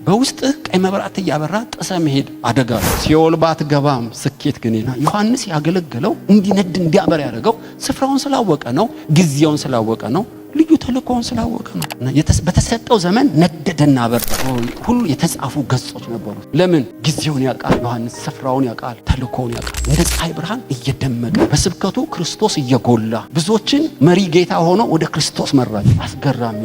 በውስጥ ቀይ መብራት ያበራ ጥሰ መሄድ አደጋ ሲኦል ባትገባም ስኬት ግን ዮሐንስ ያገለገለው እንዲነድ እንዲያበራ ያደረገው ስፍራውን ስላወቀ ነው ጊዜውን ስላወቀ ነው ልዩ ተልእኮውን ስላወቀ ነው በተሰጠው ዘመን ነደደና በራ ሁሉ የተጻፉ ገጾች ነበሩ ለምን ጊዜውን ያውቃል ዮሐንስ ስፍራውን ያውቃል ተልእኮውን ያውቃል እንደ ፀሐይ ብርሃን እየደመቀ በስብከቱ ክርስቶስ እየጎላ ብዙዎችን መሪ ጌታ ሆኖ ወደ ክርስቶስ መራጭ አስገራሚ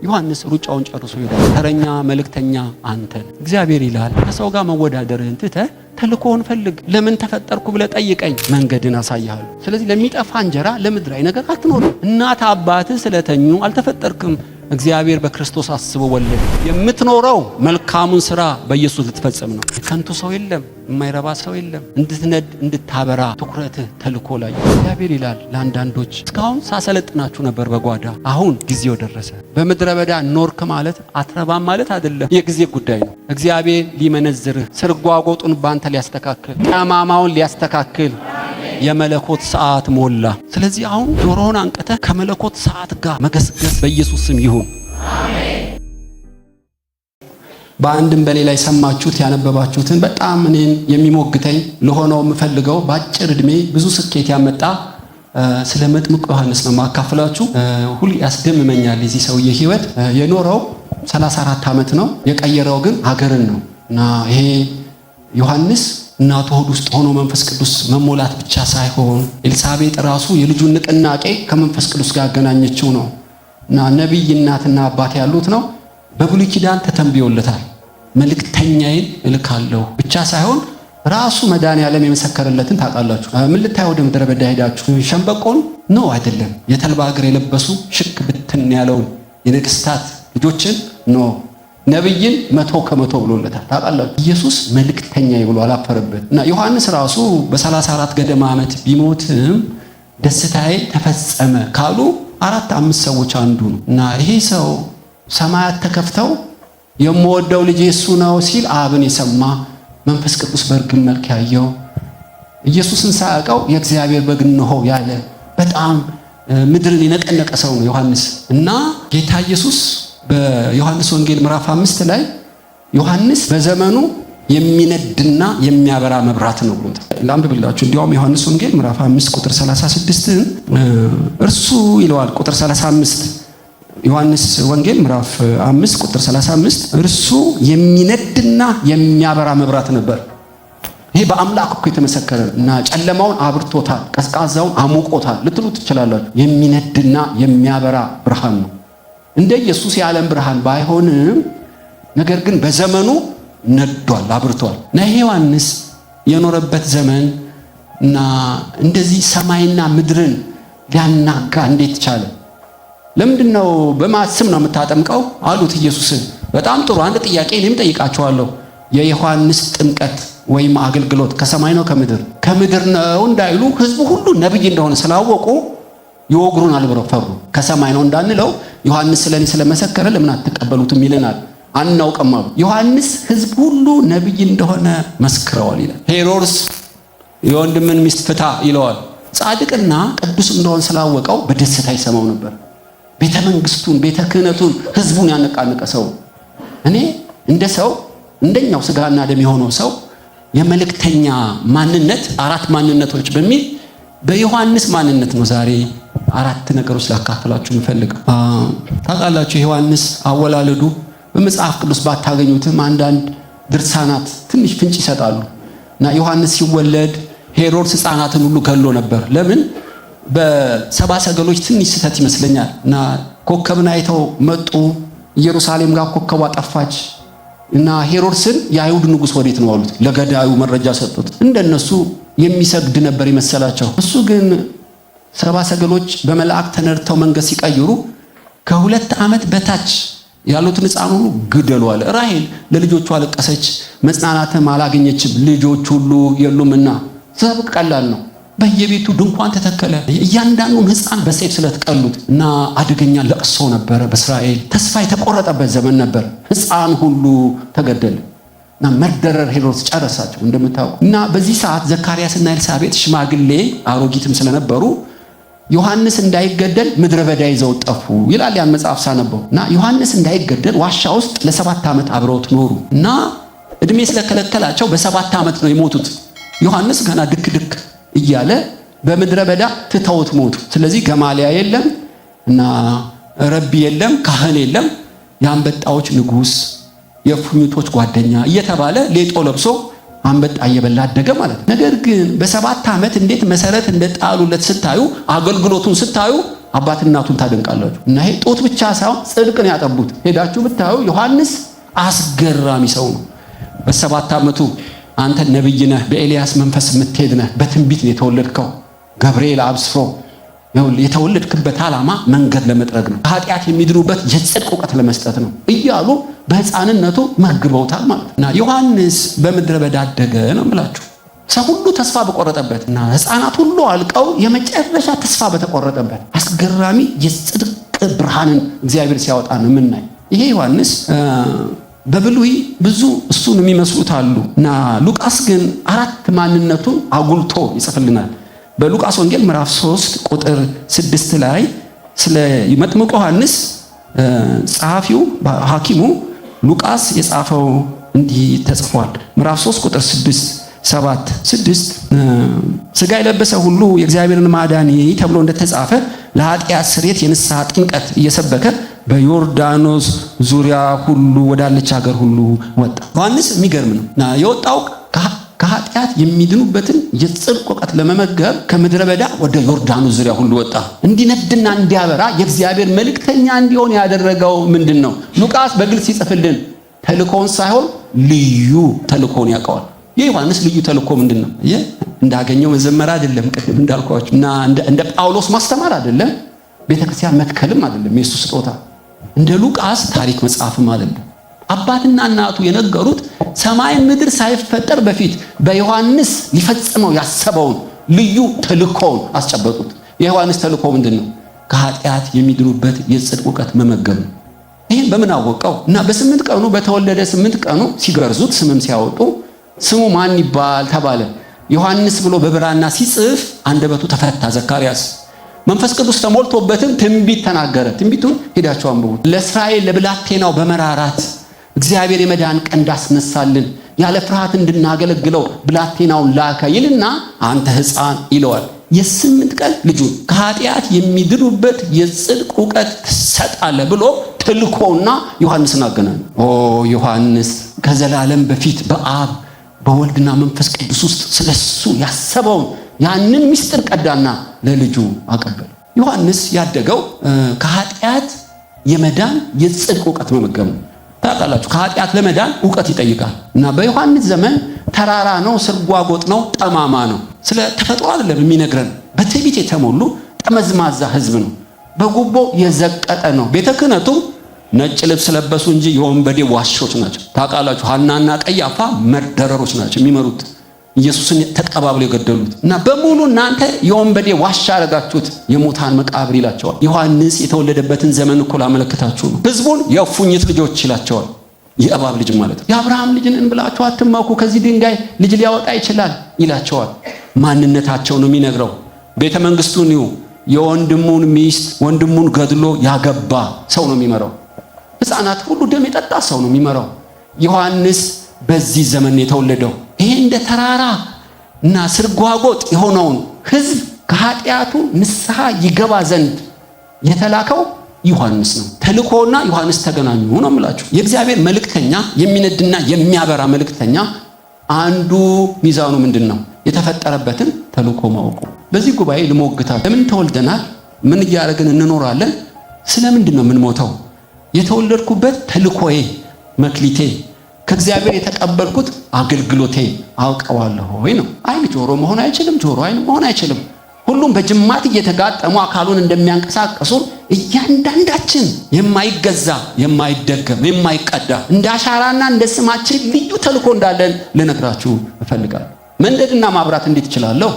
ዮሐንስ ሩጫውን ጨርሶ ይላል ተረኛ መልእክተኛ አንተን እግዚአብሔር ይላል ከሰው ጋር መወዳደርህን ትተህ ተልእኮውን ፈልግ ለምን ተፈጠርኩ ብለ ጠይቀኝ መንገድን አሳያለሁ ስለዚህ ለሚጠፋ እንጀራ ለምድራዊ ነገር አትኖር እናት አባት ስለተኙ አልተፈጠርክም እግዚአብሔር በክርስቶስ አስቦ ወለደ የምትኖረው መልካሙን ስራ በኢየሱስ ልትፈጽም ነው ከንቱ ሰው የለም የማይረባ ሰው የለም እንድትነድ እንድታበራ ትኩረትህ ተልእኮ ላይ እግዚአብሔር ይላል ለአንዳንዶች እስካሁን ሳሰለጥናችሁ ነበር በጓዳ አሁን ጊዜው ደረሰ በምድረ በዳ ኖርክ ማለት አትረባም ማለት አይደለም የጊዜ ጉዳይ ነው እግዚአብሔር ሊመነዝርህ ስርጓጎጡን ባንተ ሊያስተካክል ጠማማውን ሊያስተካክል የመለኮት ሰዓት ሞላ ስለዚህ አሁን ጆሮህን አንቀተህ ከመለኮት ሰዓት ጋር መገስገስ በኢየሱስ ስም ይሁን አሜን በአንድም በሌላ የሰማችሁት ያነበባችሁትን በጣም እኔን የሚሞግተኝ ለሆነው የምፈልገው ባጭር እድሜ ብዙ ስኬት ያመጣ ስለ መጥምቁ ዮሐንስ ነው ማካፈላችሁ ሁሉ ያስደምመኛል የዚህ ሰውዬ ህይወት የኖረው 34 ዓመት ነው የቀየረው ግን ሀገርን ነው እና ይሄ ዮሐንስ እናቱ ሆድ ውስጥ ሆኖ መንፈስ ቅዱስ መሞላት ብቻ ሳይሆን ኤልሳቤጥ ራሱ የልጁን ንቅናቄ ከመንፈስ ቅዱስ ጋር ያገናኘችው ነው እና ነብይ እናትና አባት ያሉት ነው በብሉይ ኪዳን ተተንብዮለታል መልእክተኛዬን እልካለሁ ብቻ ሳይሆን ራሱ መድኃኒዓለም የመሰከረለትን ታውቃላችሁ ምን ልታዩ ወደ ምድረ በዳ ሄዳችሁ ሸምበቆን ነው አይደለም የተልባ እግር የለበሱ ሽክ ብትን ያለውን የነገስታት ልጆችን ነው ነብይን 100% ብሎለታል ታውቃላችሁ ኢየሱስ መልእክተኛዬ ብሎ አላፈረበት እና ዮሐንስ ራሱ በ34 ገደማ ዓመት ቢሞትም ደስታዬ ተፈጸመ ካሉ 4-5 ሰዎች አንዱ ነው እና ይሄ ሰው ሰማያት ተከፍተው የምወደው ልጅ እሱ ነው ሲል አብን የሰማ መንፈስ ቅዱስ በርግብ መልክ ያየው ኢየሱስን ሳያውቀው የእግዚአብሔር በግ ነው ያለ በጣም ምድርን የነቀነቀ ሰው ነው ዮሐንስ እና ጌታ ኢየሱስ በዮሐንስ ወንጌል ምዕራፍ 5 ላይ ዮሐንስ በዘመኑ የሚነድና የሚያበራ መብራት ነው ብሎታል ላምብላችሁ እንዲያውም ዮሐንስ ወንጌል ምዕራፍ 5 ቁጥር 36 እርሱ ይለዋል ቁጥር 35 ዮሐንስ ወንጌል ምዕራፍ 5 ቁጥር 35 እርሱ የሚነድና የሚያበራ መብራት ነበር ይሄ በአምላክ እኮ የተመሰከረ እና ጨለማውን አብርቶታል ቀዝቃዛውን አሞቆታል ልትሉ ትችላላችሁ የሚነድና የሚያበራ ብርሃን ነው እንደ ኢየሱስ የዓለም ብርሃን ባይሆንም ነገር ግን በዘመኑ ነዷል አብርቷል እና ዮሐንስ የኖረበት ዘመን እና እንደዚህ ሰማይና ምድርን ሊያናጋ እንዴት ቻለ ለምንድነው በማስም ነው የምታጠምቀው አሉት ኢየሱስን በጣም ጥሩ አንድ ጥያቄ እኔም ጠይቃቸዋለሁ የዮሐንስ ጥምቀት ወይም አገልግሎት ከሰማይ ነው ከምድር ነው እንዳይሉ ህዝቡ ሁሉ ነብይ እንደሆነ ስላወቁ ይወግሩናል ብለው ፈሩ ከሰማይ ነው እንዳንለው ዮሐንስ ስለኔ ስለመሰከረ ለምን አትቀበሉትም ይለናል አናውቅም አሉ ዮሐንስ ህዝብ ሁሉ ነብይ እንደሆነ መስክረዋል ይላል ሄሮድስ የወንድምን ሚስት ፍታ ይለዋል ጻድቅና ቅዱስ እንደሆነ ስላወቀው በደስታ ይሰማው ነበር ቤተ መንግስቱን ቤተ ክህነቱን ህዝቡን ያነቃነቀ ሰው እኔ እንደ ሰው እንደኛው ስጋና ደም የሆነው ሰው የመልእክተኛ ማንነት 4 ማንነቶች በሚል በዮሐንስ ማንነት ነው ዛሬ 4 ነገሮች ላካፍላችሁ እንፈልግ ታውቃላችሁ ዮሐንስ አወላለዱ በመጽሐፍ ቅዱስ ባታገኙትም አንዳንድ ድርሳናት ትንሽ ፍንጭ ይሰጣሉ እና ዮሐንስ ሲወለድ ሄሮድስ ሕፃናትን ሁሉ ገሎ ነበር ለምን በሰባ ሰገሎች ትንሽ ስተት ይመስለኛል እና ኮከብን አይተው መጡ ኢየሩሳሌም ጋር ኮከቧ ጠፋች እና ሄሮድስን የአይሁድ ንጉስ ወዴት ነው አሉት ለገዳዩ መረጃ ሰጡት እንደነሱ የሚሰግድ ነበር ይመስላቸው እሱ ግን ሰባ ሰገሎች በመላእክ ተነርተው መንገስ ሲቀይሩ ከ2 ዓመት በታች ያሉትን ሕፃን ሁሉ ግደሉ አለ ራሔል ለልጆቿ አለቀሰች መጽናናትም አላገኘችም ልጆች ሁሉ የሉምና ሰብቅ ቀላል ነው በየቤቱ ድንኳን ተተከለ እያንዳንዱን ሕፃን በሰይፍ ስለተቀሉት እና አደገኛ ለቅሶ ነበር በእስራኤል ተስፋ የተቆረጠበት ዘመን ነበር ሕፃን ሁሉ ተገደለ እና መርደረር ሄሮድስ ጨረሳቸው እንደምታውቁ እና በዚህ ሰዓት ዘካርያስና ኤልሳቤጥ ሽማግሌ አሮጊትም ስለነበሩ ዮሐንስ እንዳይገደል ምድረ በዳ ይዘው ጠፉ ይላል ያን መጽሐፍ ሳነበው። እና ዮሐንስ እንዳይገደል ዋሻ ውስጥ ለ7 ዓመት አብረውት ኖሩ እና እድሜ ስለከለከላቸው በ7 ዓመት ነው የሞቱት። ዮሐንስ ገና ድክ ድክ እያለ በምድረ በዳ ትተውት ሞቱ። ስለዚህ ገማልያ የለም እና ረቢ የለም፣ ካህን የለም፣ የአንበጣዎች ንጉስ፣ የፉኝቶች ጓደኛ እየተባለ ሌጦ ለብሶ አንበጣ እየበላ አደገ ማለት ነው። ነገር ግን በ7 ዓመት እንዴት መሰረት እንደጣሉለት ስታዩ፣ አገልግሎቱን ስታዩ አባትና እናቱን ታደንቃላችሁ። እና ይሄ ጦት ብቻ ሳይሆን ጽድቅን ያጠቡት ሄዳችሁ ብታዩ ዮሐንስ አስገራሚ ሰው ነው። በ7 ዓመቱ አንተ ነብይ ነህ፣ በኤልያስ መንፈስ የምትሄድ ነህ፣ በትንቢት ነው የተወለድከው፣ ገብርኤል አብስሮ የተወለድክበት ዓላማ መንገድ ለመጥረግ ነው፣ ኃጢአት የሚድኑበት የጽድቅ ዕውቀት ለመስጠት ነው እያሉ በሕፃንነቱ መግበውታል ማለት ነው። እና ዮሐንስ በምድረ በዳ አደገ ነው የምላችሁ። ሰው ሁሉ ተስፋ በቆረጠበት እና ሕፃናት ሁሉ አልቀው የመጨረሻ ተስፋ በተቆረጠበት አስገራሚ የጽድቅ ብርሃንን እግዚአብሔር ሲያወጣ ነው የምናይ። ይሄ ዮሐንስ በብሉይ ብዙ እሱን የሚመስሉት አሉ እና ሉቃስ ግን 4 ማንነቱን አጉልቶ ይጽፍልናል። በሉቃስ ወንጌል ምዕራፍ 3 ቁጥር 6 ላይ ስለ መጥምቁ ዮሐንስ ጸሐፊው ሐኪሙ ሉቃስ የጻፈው እንዲህ ተጽፏል። ምዕራፍ 3 ቁጥር 6 ሥጋ የለበሰ ሁሉ የእግዚአብሔርን ማዳን ተብሎ እንደተጻፈ ለኃጢአት ስርየት የንስሐ ጥምቀት እየሰበከ በዮርዳኖስ ዙሪያ ሁሉ ወዳለች ሀገር ሁሉ ወጣ። ዮሐንስ የሚገርም ነው እና የወጣው ከኃጢአት የሚድኑበትን የጽድቅ ዕውቀት ለመመገብ ከምድረ በዳ ወደ ዮርዳኖስ ዙሪያ ሁሉ ወጣ። እንዲነድና እንዲያበራ የእግዚአብሔር መልእክተኛ እንዲሆን ያደረገው ምንድን ነው? ሉቃስ በግልጽ ይጽፍልን ተልእኮውን ሳይሆን ልዩ ተልእኮውን ያውቀዋል። የዮሐንስ ልዩ ተልእኮ ምንድን ነው? እንዳገኘው መዘመር አይደለም፣ ቅድም እንዳልኳችሁ እና እንደ ጳውሎስ ማስተማር አይደለም፣ ቤተክርስቲያን መትከልም አይደለም የሱ ስጦታ። እንደ ሉቃስ ታሪክ መጻፍም አይደለም። አባትና እናቱ የነገሩት ሰማይ ምድር ሳይፈጠር በፊት በዮሐንስ ሊፈጽመው ያሰበውን ልዩ ተልእኮውን አስጨበጡት። የዮሐንስ ተልእኮ ምንድን ነው? ከኃጢአት የሚድኑበት የጽድቅ ዕውቀት መመገብ ነው። ይህን በምን አወቀው? እና በ8 ቀኑ በተወለደ 8 ቀኑ ሲገርዙት ስምም ሲያወጡ ስሙ ማን ይባል ተባለ። ዮሐንስ ብሎ በብራና ሲጽፍ አንደበቱ ተፈታ። ዘካርያስ መንፈስ ቅዱስ ተሞልቶበትም ትንቢት ተናገረ። ትንቢቱን ሄዳችሁ አንብቡ። ለእስራኤል ለብላቴናው በመራራት እግዚአብሔር የመዳን ቀን እንዳስነሳልን ያለ ፍርሃት እንድናገለግለው ብላቴናውን ላከ ይልና አንተ ሕፃን ይለዋል። የ8 ቀን ልጁን ከኃጢአት የሚድኑበት የጽድቅ ዕውቀት ትሰጣለህ ብሎ ተልኮና ዮሐንስን አገናኘ። ዮሐንስ ከዘላለም በፊት በአብ በወልድና መንፈስ ቅዱስ ውስጥ ስለሱ ያሰበውን ያንን ምስጢር ቀዳና ለልጁ አቀበለ። ዮሐንስ ያደገው ከኃጢአት የመዳን የጽድቅ ዕውቀት መመገብ ነው። ታውቃላችሁ ከኃጢአት ለመዳን ዕውቀት ይጠይቃል እና በዮሐንስ ዘመን ተራራ ነው፣ ስርጓጎጥ ነው፣ ጠማማ ነው። ስለ ተፈጥሮ አይደለም የሚነግረን። በትዕቢት የተሞሉ ጠመዝማዛ ሕዝብ ነው። በጉቦ የዘቀጠ ነው። ቤተ ክህነቱ ነጭ ልብስ ለበሱ እንጂ የወንበዴ ዋሾች ናቸው። ታውቃላችሁ ሐናና ቀያፋ መርደረሮች ናቸው የሚመሩት ኢየሱስን ተቀባብለው የገደሉት እና በሙሉ እናንተ የወንበዴ ዋሻ አረጋችሁት የሙታን መቃብር ይላቸዋል። ዮሐንስ የተወለደበትን ዘመን እኮ ላመለክታችሁ ነው። ህዝቡን የእፉኝት ልጆች ይላቸዋል። የእባብ ልጅ ማለት ነው። የአብርሃም ልጅ ነን ብላችሁ አትመኩ፣ ከዚህ ድንጋይ ልጅ ሊያወጣ ይችላል ይላቸዋል። ማንነታቸው ነው የሚነግረው። ቤተ መንግስቱን የወንድሙን ሚስት ወንድሙን ገድሎ ያገባ ሰው ነው የሚመራው። ሕፃናት ሁሉ ደም የጠጣ ሰው ነው የሚመራው። ዮሐንስ በዚህ ዘመን የተወለደው ይሄ እንደ ተራራ እና ስርጓጎጥ የሆነውን ህዝብ ከኃጢአቱ ንስሐ ይገባ ዘንድ የተላከው ዮሐንስ ነው። ተልኮና ዮሐንስ ተገናኙ ነው የምላችሁ። የእግዚአብሔር መልእክተኛ የሚነድና የሚያበራ መልእክተኛ አንዱ ሚዛኑ ምንድን ነው? የተፈጠረበትን ተልኮ ማወቁ። በዚህ ጉባኤ ልሞግታ ለምን ተወልደናል? ምን እያደረግን እንኖራለን? ስለምንድን ነው የምንሞተው? የተወለድኩበት ተልኮዬ መክሊቴ ከእግዚአብሔር የተቀበልኩት አገልግሎቴ አውቀዋለሁ ወይ ነው። አይን ጆሮ መሆን አይችልም፣ ጆሮ አይን መሆን አይችልም። ሁሉም በጅማት እየተጋጠሙ አካሉን እንደሚያንቀሳቀሱ እያንዳንዳችን የማይገዛ የማይደገም የማይቀዳ እንደ አሻራና እንደ ስማችን ልዩ ተልኮ እንዳለን ልነግራችሁ እፈልጋለሁ። መንደድና ማብራት እንዴት እችላለሁ?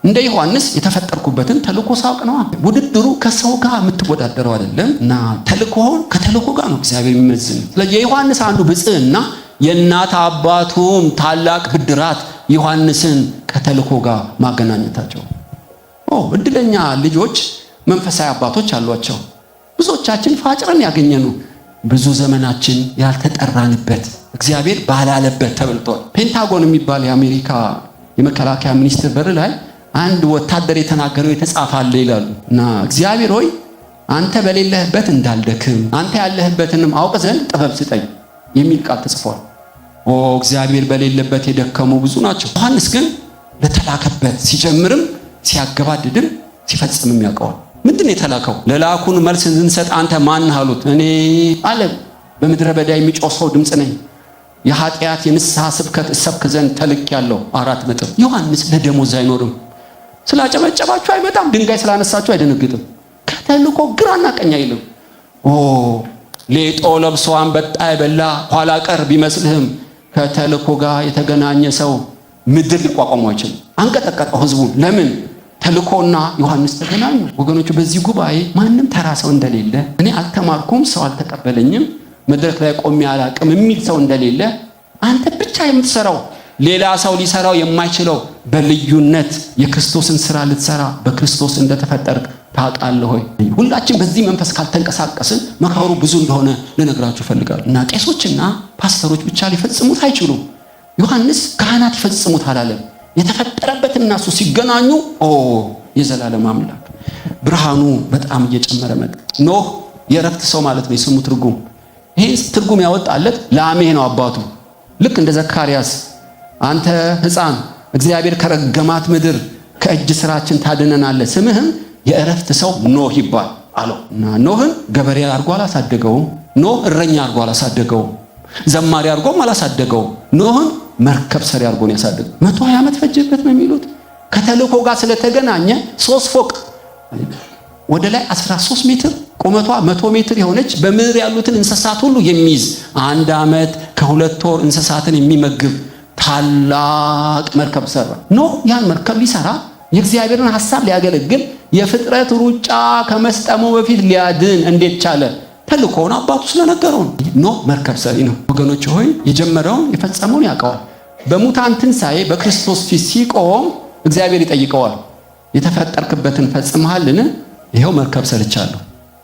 እንደ ዮሐንስ የተፈጠርኩበትን ተልኮ ሳውቅ ነው። ውድድሩ ከሰው ጋር የምትወዳደረው አይደለም እና ተልኮውን ከተልኮ ጋር ነው እግዚአብሔር የሚመዝን። ስለዚህ የዮሐንስ አንዱ ብጽዕና የእናት አባቱም ታላቅ ብድራት ዮሐንስን ከተልኮ ጋር ማገናኘታቸው። እድለኛ ልጆች መንፈሳዊ አባቶች አሏቸው። ብዙዎቻችን ፋጭረን ያገኘነው ብዙ ዘመናችን ያልተጠራንበት እግዚአብሔር ባላለበት ተበልቷል። ፔንታጎን የሚባል የአሜሪካ የመከላከያ ሚኒስቴር በር ላይ አንድ ወታደር የተናገረው የተጻፈ አለ ይላሉ። እና እግዚአብሔር ሆይ አንተ በሌለህበት እንዳልደክም አንተ ያለህበትንም አውቅ ዘንድ ጥበብ ስጠኝ የሚል ቃል ተጽፏል። እግዚአብሔር በሌለበት የደከሙ ብዙ ናቸው። ዮሐንስ ግን ለተላከበት ሲጀምርም ሲያገባድድም ሲፈጽምም ያውቀዋል። ምንድነው የተላከው? ለላኩን መልስ እንድንሰጥ አንተ ማን አሉት። እኔ አለ በምድረ በዳ የሚጮህ ሰው ድምፅ ነኝ። የኃጢአት የንስሐ ስብከት እሰብክ ዘንድ ተልኬያለሁ። 4 ነጥብ። ዮሐንስ ለደሞዝ አይኖርም። ስላጨበጨባችሁ አይመጣም። ድንጋይ ስላነሳችሁ አይደነግጥም። ከተልኮ ግራና ቀኝ አይልም። ሌጦ ለብሶ አንበጣ የበላ ኋላ ቀር ቢመስልህም ከተልኮ ጋር የተገናኘ ሰው ምድር ሊቋቋሙ አይችልም። አንቀጠቀጠው ህዝቡን። ለምን? ተልኮና ዮሐንስ ተገናኙ። ወገኖቹ በዚህ ጉባኤ ማንም ተራ ሰው እንደሌለ፣ እኔ አልተማርኩም፣ ሰው አልተቀበለኝም፣ መድረክ ላይ ቆሜ አላቅም የሚል ሰው እንደሌለ፣ አንተ ብቻ የምትሰራው ሌላ ሰው ሊሰራው የማይችለው በልዩነት የክርስቶስን ስራ ልትሰራ በክርስቶስ እንደተፈጠርክ ታውቃለህ ሆይ? ሁላችን በዚህ መንፈስ ካልተንቀሳቀስን መከሩ ብዙ እንደሆነ ልነግራችሁ እፈልጋለሁ። እና ቄሶችና ፓስተሮች ብቻ ሊፈጽሙት አይችሉም። ዮሐንስ ካህናት ይፈጽሙት አላለም። የተፈጠረበትና እሱ ሲገናኙ የዘላለም አምላክ ብርሃኑ በጣም እየጨመረ መጣ። ኖህ የእረፍት ሰው ማለት ነው የስሙ ትርጉም። ይሄን ትርጉም ያወጣለት ላሜህ ነው አባቱ። ልክ እንደ ዘካርያስ አንተ ሕፃን እግዚአብሔር ከረገማት ምድር ከእጅ ስራችን ታድነናለህ፣ ስምህም የእረፍት ሰው ኖህ ይባል አለው። እና ኖህን ገበሬ አድርጎ አላሳደገውም። ኖህ እረኛ አድርጎ አላሳደገውም። ዘማሪ አድርጎም አላሳደገውም። ኖህን መርከብ ሰሪ አድርጎ ነው ያሳደገው። 120 ዓመት ፈጀበት ነው የሚሉት። ከተልኮ ጋር ስለተገናኘ 3 ፎቅ ወደ ላይ 13 ሜትር ቁመቷ 100 ሜትር የሆነች በምድር ያሉትን እንስሳት ሁሉ የሚይዝ 1 ዓመት ከ2 ወር እንስሳትን የሚመግብ ታላቅ መርከብ ሰራ። ኖህ ያን መርከብ ሊሰራ የእግዚአብሔርን ሐሳብ ሊያገለግል የፍጥረት ሩጫ ከመስጠሙ በፊት ሊያድን እንዴት ቻለ? ተልኮውን አባቱ ስለነገረው። ኖህ መርከብ ሰሪ ነው። ወገኖች ሆይ የጀመረውን የፈጸመውን ያውቀዋል። በሙታን ትንሣኤ በክርስቶስ ፊት ሲቆም እግዚአብሔር ይጠይቀዋል። የተፈጠርክበትን ፈጽመሃልን? ይሄው መርከብ ሰርቻለሁ፣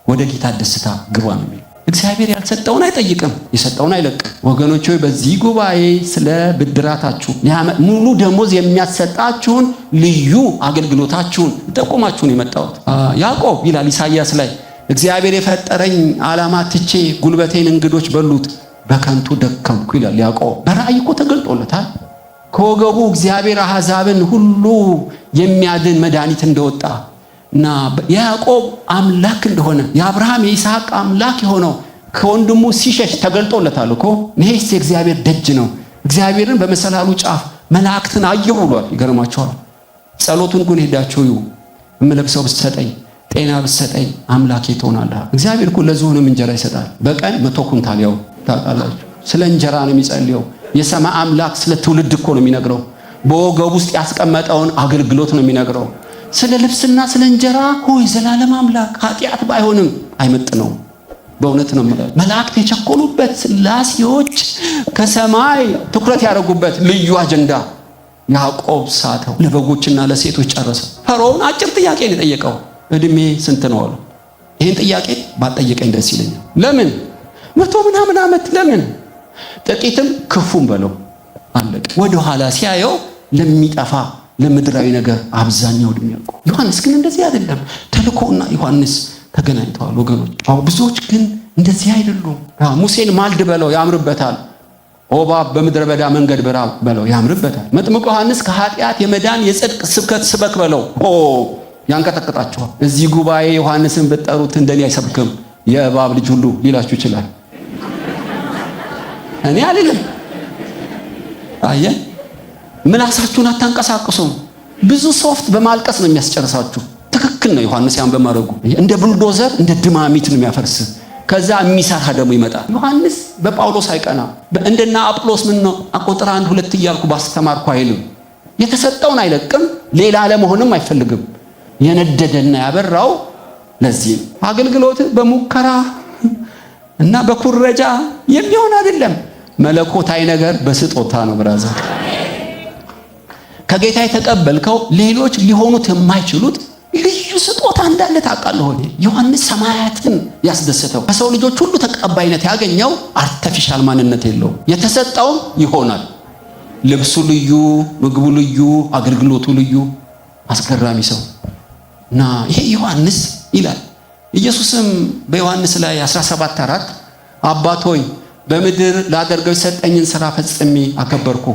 ወደ ጌታ ደስታ ግባ ነው የሚለው። እግዚአብሔር ያልሰጠውን አይጠይቅም፣ የሰጠውን አይለቅም። ወገኖች ሆይ በዚህ ጉባኤ ስለ ብድራታችሁ ሙሉ ደሞዝ የሚያሰጣችሁን ልዩ አገልግሎታችሁን ጠቁማችሁን የመጣሁት። ያዕቆብ ይላል ኢሳይያስ ላይ እግዚአብሔር የፈጠረኝ ዓላማ ትቼ ጉልበቴን እንግዶች በሉት፣ በከንቱ ደከምኩ ይላል ያዕቆብ። በራእይ እኮ ተገልጦለታል። ከወገቡ እግዚአብሔር አሕዛብን ሁሉ የሚያድን መድኃኒት እንደወጣ እና የያዕቆብ አምላክ እንደሆነ የአብርሃም የይስሐቅ አምላክ የሆነው ከወንድሙ ሲሸሽ ተገልጦለታል እኮ። ይሄስ የእግዚአብሔር ደጅ ነው። እግዚአብሔርን በመሰላሉ ጫፍ መላእክትን አየሁ ብሏል። ይገርማችኋል። ጸሎቱን ግን ሄዳችሁ እዩ። እምለብሰው ብትሰጠኝ፣ ጤና ብትሰጠኝ አምላኬ ትሆናለህ። እግዚአብሔር እኮ ለዝሆንም እንጀራ ይሰጣል። በቀን 100 ኩንታል። ያው ታውቃላችሁ፣ ስለ እንጀራ ነው የሚጸልየው። የሰማይ አምላክ ስለ ትውልድ እኮ ነው የሚነግረው። በወገቡ ውስጥ ያስቀመጠውን አገልግሎት ነው የሚነግረው። ስለ ልብስና ስለ እንጀራ ሆይ ዘላለም አምላክ ኃጢአት ባይሆንም አይመጥነው። በእውነት ነው ማለት መላእክት የቸኮሉበት ሥላሴዎች ከሰማይ ትኩረት ያደረጉበት ልዩ አጀንዳ ያዕቆብ ሳተው፣ ለበጎችና ለሴቶች ጨረሰው። ፈርዖን አጭር ጥያቄ ነው የጠየቀው። እድሜ ስንት ነው አለው። ይሄን ጥያቄ ባጠየቀኝ ደስ ይለኛል። ለምን 100 ምናምን ዓመት? ለምን ጥቂትም ክፉም በለው አለቀ። ወደ ኋላ ሲያየው ለሚጠፋ ለምድራዊ ነገር አብዛኛው እድሜ ያልቆ። ዮሐንስ ግን እንደዚህ አይደለም። ተልኮና ዮሐንስ ተገናኝተዋል ወገኖች። ብዙዎች ግን እንደዚህ አይደሉም። ሙሴን ማልድ በለው ያምርበታል። ኦባብ በምድረ በዳ መንገድ ብራ በለው ያምርበታል። መጥምቁ ዮሐንስ ከኃጢአት የመዳን የጽድቅ ስብከት ስበክ በለው ያንቀጠቅጣቸዋል። እዚህ ጉባኤ ዮሐንስን ብትጠሩት እንደኔ አይሰብክም የእባብ ልጅ ሁሉ ሊላችሁ ይችላል። እኔ አልልም። አየህ፣ ምላሳችሁን አታንቀሳቅሱም። ብዙ ሶፍት በማልቀስ ነው የሚያስጨርሳችሁ። ትክክል ነው። ዮሐንስ ያን በማድረጉ እንደ ቡልዶዘር እንደ ድማሚት ነው የሚያፈርስ። ከዛ የሚሰራ ደግሞ ይመጣል። ዮሐንስ በጳውሎስ አይቀና። እንደና አጵሎስ ምን ነው ቁጥር 1 2 እያልኩ ባስተማርኩ አይልም። የተሰጠውን አይለቅም። ሌላ ለመሆንም አይፈልግም። የነደደና ያበራው ለዚህ አገልግሎት በሙከራ እና በኩረጃ የሚሆን አይደለም። መለኮታዊ ነገር በስጦታ ነው። ብራዘር ከጌታ የተቀበልከው ሌሎች ሊሆኑት የማይችሉት ልዩ ስጦታ እንዳለ ታውቃለህ ሆነ። ዮሐንስ ሰማያትን ያስደስተው ከሰው ልጆች ሁሉ ተቀባይነት ያገኘው አርቲፊሻል ማንነት የለው። የተሰጠውም ይሆናል። ልብሱ ልዩ፣ ምግቡ ልዩ፣ አገልግሎቱ ልዩ። አስገራሚ ሰው እና ይሄ ዮሐንስ ይላል። ኢየሱስም በዮሐንስ ላይ 17:4 አባት ሆይ በምድር ላደርገው የሰጠኝን ሥራ ፈጽሜ አከበርኩ።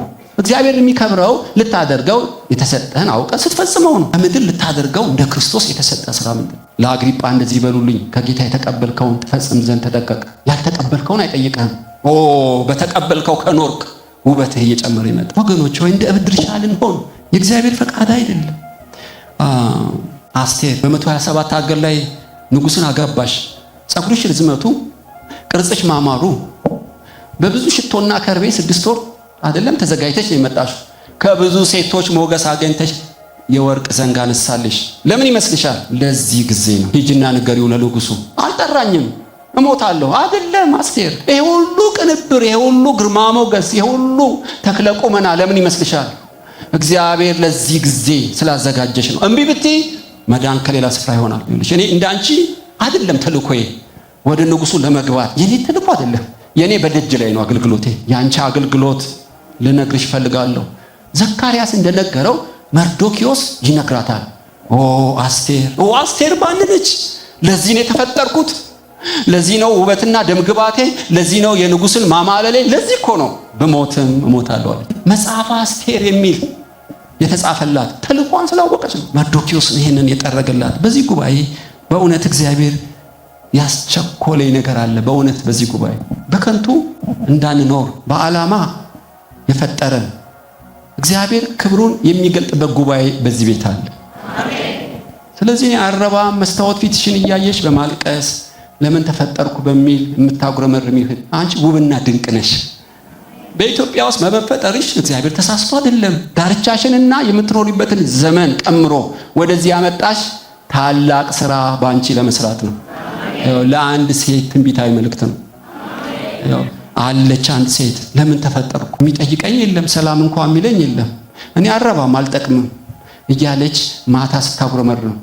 እግዚአብሔር የሚከብረው ልታደርገው የተሰጠህን አውቀህ ስትፈጽመው ነው። በምድር ልታደርገው እንደ ክርስቶስ የተሰጠ ሥራ ምንድን ነው? ለአግሪጳ እንደዚህ በሉልኝ፣ ከጌታ የተቀበልከውን ትፈጽም ዘንድ ተጠቀቅ። ያልተቀበልከውን አይጠይቅህም። በተቀበልከው ከኖርክ ውበትህ እየጨመረ ይመጣል። ወገኖች ወይ እንደ እብድ እርሻ ልንሆን የእግዚአብሔር ፈቃድ አይደለም። አስቴር በ127 ሀገር ላይ ንጉሥን አጋባሽ። ጸጉርሽ ርዝመቱ፣ ቅርጽሽ ማማሩ፣ በብዙ ሽቶና ከርቤ 6 ወር አይደለም ተዘጋጅተሽ የመጣሽ ከብዙ ሴቶች ሞገስ አገኝተሽ የወርቅ ዘንግ አነሳልሽ። ለምን ይመስልሻል? ለዚህ ጊዜ ነው። ሂጂና ንገሪው ለንጉሱ። አልጠራኝም እሞታለሁ አይደለም አስቴር። ይሄ ሁሉ ቅንብር፣ ይሄ ሁሉ ግርማ ሞገስ፣ ይሄ ሁሉ ተክለ ቁመና ለምን ይመስልሻል? እግዚአብሔር ለዚህ ጊዜ ስላዘጋጀሽ ነው። እምቢ ብትይ መዳን ከሌላ ስፍራ ይሆናል። እኔ እንዳንቺ አይደለም ተልኮዬ ወደ ንጉሱ ለመግባት። የኔ ተልኮ አይደለም። የኔ በደጅ ላይ ነው አገልግሎቴ። ያንቺ አገልግሎት ልነግርሽ ፈልጋለሁ። ዘካርያስ እንደነገረው መርዶኪዮስ ይነግራታል። አስቴር ባንነች። ለዚህ ነው የተፈጠርኩት። ለዚህ ነው ውበትና ደምግባቴ። ለዚህ ነው የንጉስን ማማለሌ። ለዚህ እኮ ነው በሞትም እሞታለሁ አለች። መጽሐፈ አስቴር የሚል የተጻፈላት ተልኳን ስላወቀች ነው። መርዶኪዮስ ይሄንን የጠረገላት። በዚህ ጉባኤ በእውነት እግዚአብሔር ያስቸኮለኝ ነገር አለ። በእውነት በዚህ ጉባኤ በከንቱ እንዳንኖር በዓላማ የፈጠረን እግዚአብሔር ክብሩን የሚገልጥበት ጉባኤ በዚህ ቤት አለ። ስለዚህ አረባ መስታወት ፊትሽን እያየሽ በማልቀስ ለምን ተፈጠርኩ በሚል የምታጉረመርሚ አንቺ ውብና ድንቅ ነሽ። በኢትዮጵያ ውስጥ መፈጠርሽ እግዚአብሔር ተሳስቶ አይደለም። ዳርቻሽንና የምትኖሪበትን ዘመን ቀምሮ ወደዚህ ያመጣሽ ታላቅ ስራ ባንቺ ለመስራት ነው። ለአንድ ሴት ትንቢታዊ መልእክት ነው። አለች አንድ ሴት ለምን ተፈጠርኩ የሚጠይቀኝ የለም፣ ሰላም እንኳን የሚለኝ የለም፣ እኔ አረባም አልጠቅምም እያለች ማታ ስታጉረመርም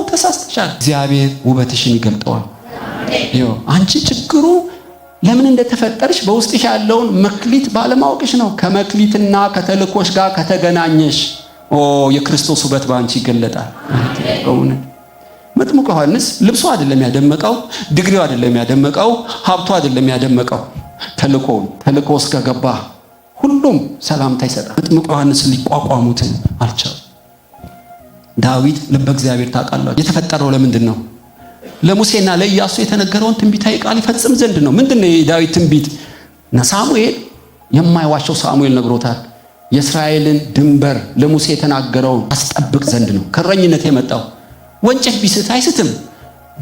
ተሳስተሻል። እግዚአብሔር ውበትሽን ይገልጠዋል። አንቺ ችግሩ ለምን እንደተፈጠርሽ በውስጥሽ ያለውን መክሊት ባለማወቅሽ ነው። ከመክሊትና ከተልኮሽ ጋር ከተገናኘሽ የክርስቶስ ውበት ባንቺ ይገለጣል። በእውነት መጥምቁ ዮሐንስ ልብሱ አይደለም ያደመቀው፣ ዲግሪው አይደለም ያደመቀው፣ ሀብቱ አይደለም ያደመቀው፣ ተልኮ ውስጥ ከገባ ሁሉም ሰላምታ ይሰጣል። መጥምቁ ዮሐንስ ሊቋቋሙት አልቻሉም። ዳዊት ልበ እግዚአብሔር ታውቃላችሁ የተፈጠረው ለምንድን ነው? ለሙሴና ለኢያሱ የተነገረውን ትንቢታዊ ቃል ይፈጽም ዘንድ ነው። ምንድነው የዳዊት ትንቢት? ሳሙኤል የማይዋሸው ሳሙኤል ነግሮታል። የእስራኤልን ድንበር ለሙሴ የተናገረውን አስጠብቅ ዘንድ ነው ከእረኝነት የመጣው። ወንጭፍ ቢስት አይስትም።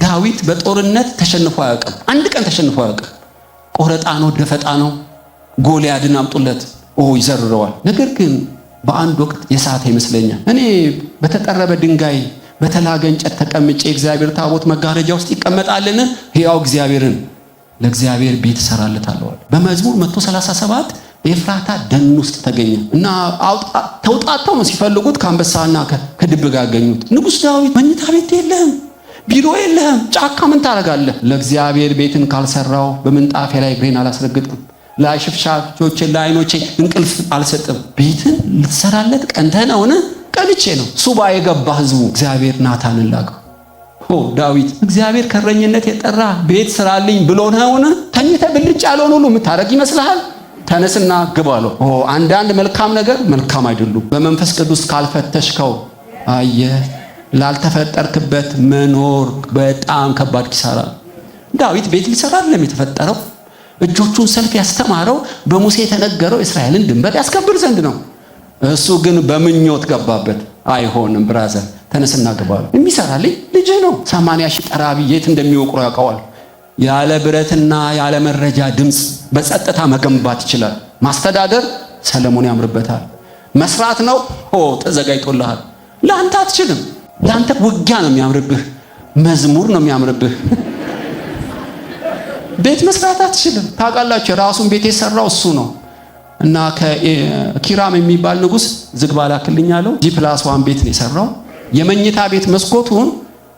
ዳዊት በጦርነት ተሸንፎ አያውቅም። አንድ ቀን ተሸንፎ አያውቅም። ቆረጣ ነው፣ ደፈጣ ነው። ጎልያድን አምጡለት ይዘርረዋል። ነገር ግን በአንድ ወቅት የሳተ ይመስለኛል። እኔ በተጠረበ ድንጋይ በተላገ እንጨት ተቀምጬ እግዚአብሔር ታቦት መጋረጃ ውስጥ ይቀመጣልን? ሕያው እግዚአብሔርን ለእግዚአብሔር ቤት እሰራለታለሁ። በመዝሙር 137 ኤፍራታ ደን ውስጥ ተገኘ እና ተውጣጣው ነው ሲፈልጉት ከአንበሳና ከድብ ጋር አገኙት። ንጉሥ ዳዊት መኝታ ቤት የለህም፣ ቢሮ የለህም፣ ጫካ ምን ታደርጋለህ? ለእግዚአብሔር ቤትን ካልሰራው በምንጣፌ ላይ እግሬን አላስረግጥም፣ ለሽፍሻቾቼ ለዓይኖቼ እንቅልፍ አልሰጥም። ቤትን ልትሰራለት ቀንተህ ነውን? ቀንቼ ነው። ሱባኤ የገባ ህዝቡ እግዚአብሔር ናታንን ላከው። ዳዊት እግዚአብሔር ከእረኝነት የጠራ ቤት ስራልኝ ብሎ ነውን? ተኝተህ ብልጭ ያለውን ሁሉ የምታደርግ ይመስልሃል? ተነስና ግባ አለው። አንዳንድ መልካም ነገር መልካም አይደሉም። በመንፈስ ቅዱስ ካልፈተሽከው ላልተፈጠርክበት መኖር በጣም ከባድ ኪሳራ። ዳዊት ቤት ሊሰራ አይደለም የተፈጠረው። እጆቹን ሰልፍ ያስተማረው በሙሴ የተነገረው እስራኤልን ድንበር ያስከብር ዘንድ ነው። እሱ ግን በምኞት ገባበት። አይሆንም ብራዘር ተነስና ግባ አለው። የሚሰራልኝ ልጅህ ነው። 80 ሺህ ጠራቢ የት እንደሚወቅሩ ያውቀዋል። ያለ ብረትና ያለ መረጃ ድምፅ በጸጥታ መገንባት ይችላል። ማስተዳደር ሰለሞን ያምርበታል። መስራት ነው ተዘጋጅቶልሃል። ለአንተ አትችልም። ለአንተ ውጊያ ነው የሚያምርብህ፣ መዝሙር ነው የሚያምርብህ። ቤት መስራት አትችልም። ታውቃላችሁ የራሱን ቤት የሰራው እሱ ነው። እና ከኪራም የሚባል ንጉስ ዝግባ ላክልኝ አለው። G+1 ቤት ነው የሰራው። የመኝታ ቤት መስኮቱን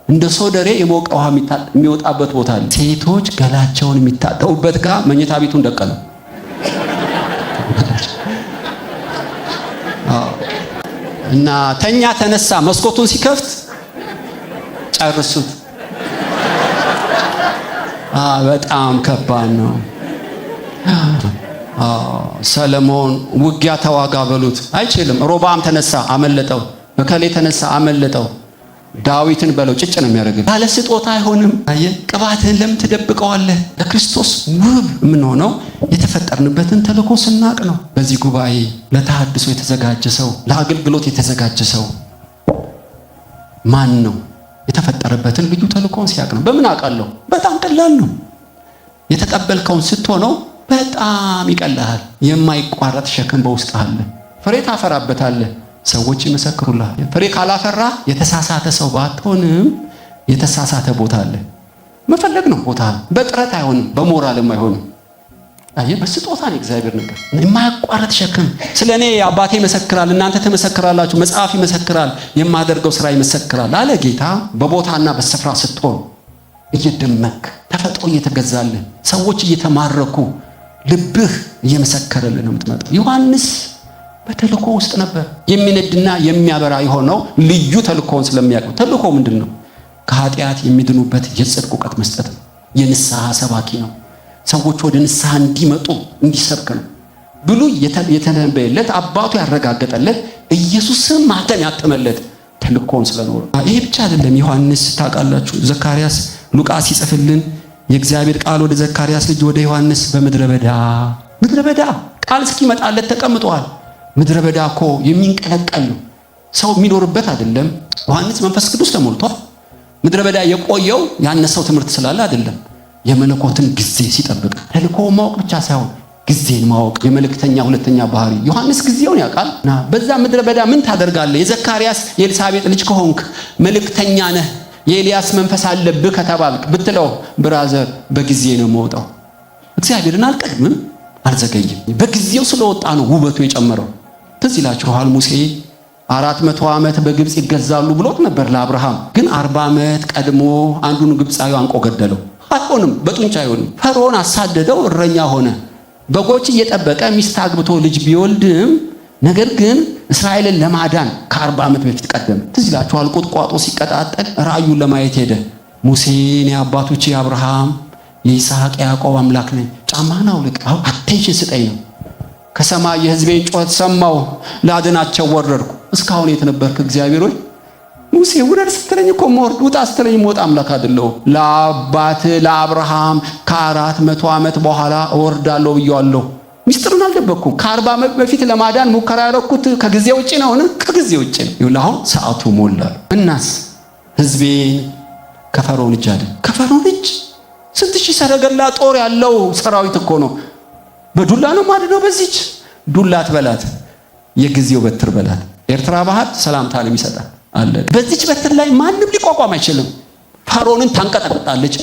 እንደ ሶደሬ የሞቀ ውሃ የሚወጣበት ቦታ አለ። ሴቶች ገላቸውን የሚታጠቡበት ጋር መኝታ ቤቱን ደቀነው። እና ተኛ ተነሳ መስኮቱን ሲከፍት ጨርሱት። በጣም ከባድ ነው። ሰለሞን ውጊያ ተዋጋ በሉት አይችልም። ሮብዓም ተነሳ አመለጠው። በከሌ ተነሳ አመለጠው። ዳዊትን በለው ጭጭ ነው የሚያደርግልህ። ባለ ስጦታ አይሆንም። አየህ፣ ቅባትህን ለምን ትደብቀዋለህ? ለክርስቶስ ውብ የምንሆነው የተፈጠርንበትን ተልእኮ ስናቅ ነው። በዚህ ጉባኤ ለተሐድሶ የተዘጋጀ ሰው፣ ለአገልግሎት የተዘጋጀ ሰው ማን ነው? የተፈጠረበትን ልዩ ተልእኮን ሲያቅ ነው። በምን አውቃለሁ? በጣም ቀላል ነው። የተቀበልከውን ስትሆነው በጣም ይቀልሃል። የማይቋረጥ ሸክም በውስጥ አለ። ፍሬ ታፈራበታለህ። ሰዎች ይመሰክሩልሃል። ፍሬ ካላፈራ የተሳሳተ ሰው ባትሆንም የተሳሳተ ቦታ አለ። መፈለግ ነው ቦታ። በጥረት አይሆንም፣ በሞራልም አይሆንም። አየህ፣ በስጦታ ነው እግዚአብሔር ነገር። የማያቋርጥ ሸክም። ስለኔ አባቴ ይመሰክራል፣ እናንተ ትመሰክራላችሁ፣ መጽሐፍ ይመሰክራል፣ የማደርገው ስራ ይመሰክራል አለ ጌታ። በቦታና በስፍራ ስትሆን እየደመክ ተፈጥሮ እየተገዛልህ ሰዎች እየተማረኩ ልብህ እየመሰከረልህ ነው የምትመጣው። ዮሐንስ በተልእኮ ውስጥ ነበር። የሚነድና የሚያበራ የሆነው ልዩ ተልእኮውን ስለሚያውቅ። ተልእኮ ምንድን ነው? ከኃጢአት የሚድኑበት የጽድቅ እውቀት መስጠት ነው። የንስሐ ሰባኪ ነው። ሰዎች ወደ ንስሐ እንዲመጡ እንዲሰብክ ነው። ብሉይ የተነበየለት አባቱ ያረጋገጠለት ኢየሱስም ማተም ያተመለት ተልእኮውን ስለኖረ። ይሄ ብቻ አይደለም። ዮሐንስ ታውቃላችሁ፣ ዘካርያስ ሉቃስ ይጽፍልን የእግዚአብሔር ቃል ወደ ዘካርያስ ልጅ ወደ ዮሐንስ በምድረ በዳ ቃል እስኪመጣለት ተቀምጧል። ምድረ በዳ እኮ የሚንቀለቀል ነው፣ ሰው የሚኖርበት አይደለም። ዮሐንስ መንፈስ ቅዱስ ተሞልቷል። ምድረ በዳ የቆየው ያነሰው ትምህርት ስላለ አይደለም፣ የመለኮትን ጊዜ ሲጠብቅ። ተልእኮ ማወቅ ብቻ ሳይሆን ጊዜን ማወቅ የመልእክተኛ ሁለተኛ ባህሪ። ዮሐንስ ጊዜውን ያውቃልና በዛ ምድረ በዳ ምን ታደርጋለህ? የዘካርያስ የኤልሳቤጥ ልጅ ከሆንክ መልእክተኛ ነህ፣ የኤልያስ መንፈስ አለብህ ከተባልክ ብትለው፣ ብራዘር በጊዜ ነው የምወጣው። እግዚአብሔርን አልቀድምም አልዘገይም። በጊዜው ስለወጣ ነው ውበቱ የጨመረው። ትዝ ይላችኋል ሙሴ 400 ዓመት በግብፅ ይገዛሉ ብሎት ነበር ለአብርሃም። ግን 40 ዓመት ቀድሞ አንዱን ግብፃዊ አንቆ ገደለው። አይሆንም፣ በጡንቻ አይሆንም። ፈርዖን አሳደደው፣ እረኛ ሆነ። በጎች እየጠበቀ ሚስት አግብቶ ልጅ ቢወልድም ነገር ግን እስራኤልን ለማዳን ከ40 ዓመት በፊት ቀደመ። ትዝ ይላችኋል ቁጥቋጦ ሲቀጣጠል ራእዩን ለማየት ሄደ። ሙሴን የአባቶቼ የአብርሃም የይስሐቅ የያዕቆብ አምላክ ነኝ፣ ጫማህን አውልቅ፣ አቴንሽን ስጠኝ ነው። ከሰማይ የሕዝቤን ጩኸት ሰማሁ፣ ላድናቸው ወረድኩ። እስካሁን የት ነበርክ እግዚአብሔር ሆይ? ሙሴ ውረድ ስትለኝ እኮ መወርድ፣ ውጣ ስትለኝ መውጣ አምላክ አይደለሁ። ለአባት ለአብርሃም ከ400 ዓመት በኋላ እወርዳለሁ ብየዋለሁ። ሚስጥሩን አልደበኩም። ከ40 ዓመት በፊት ለማዳን ሙከራ ያደረኩት ከጊዜ ውጭ ነውን? ከጊዜ ውጭ ነው። ይኸውልህ አሁን ሰዓቱ ሞላል። እናስ ሕዝቤን ከፈርዖን እጅ አድን። ከፈርዖን እጅ ስንት ሺህ ሰረገላ ጦር ያለው ሰራዊት እኮ ነው። በዱላ ነው ማድነው። በዚች ዱላ አትበላት፣ የጊዜው በትር በላት። ኤርትራ ባህር ሰላምታ ይሰጣል አለ። በዚች በትር ላይ ማንም ሊቋቋም አይችልም። ፈርዖንን ታንቀጠቅጣለች፣